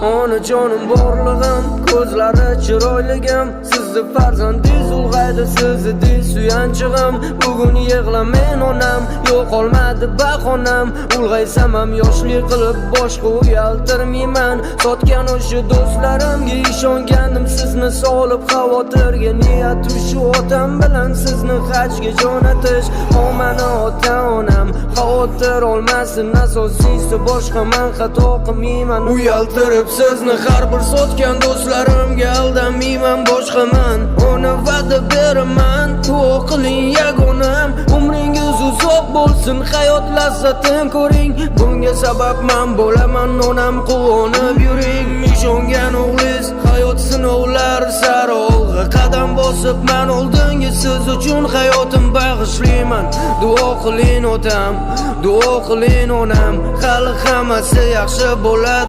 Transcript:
Onajonim borlig'im, ko'zlari chiroyligim, sizni farzandingiz ulg'aydi, sizni suyanchig'im. Bugun yig'lamen onam, yo'qolmadi bahonam. Ulg'aysam ham yoshlik qilib boshqa uyaltirmayman. Sotgan o'sha do'stlarimga ishonganim, sizni solib xavotirga. Niyatim shu otam bilan sizni hajga jo'natish. Mani ota-onam xavotir olmasin, asosiysi boshqa men xato qilmayman. Uyaltirib sizni har bir sotgan do'stlarimga aldamayman. Boshqaman uni va'da beraman, duo qiling yagonam. Umringiz uzoq bo'lsin, hayot lazzatin ko'ring. Bunga sabab men bo'laman, onam quvonib yuring. Ishongan o'g'liz hayot sinovlar sari olg'a qadam bosib, men oldinga siz uchun hayotim bag'ishlayman. Duo qiling otam, duo qiling onam, hali hammasi yaxshi bo'ladi.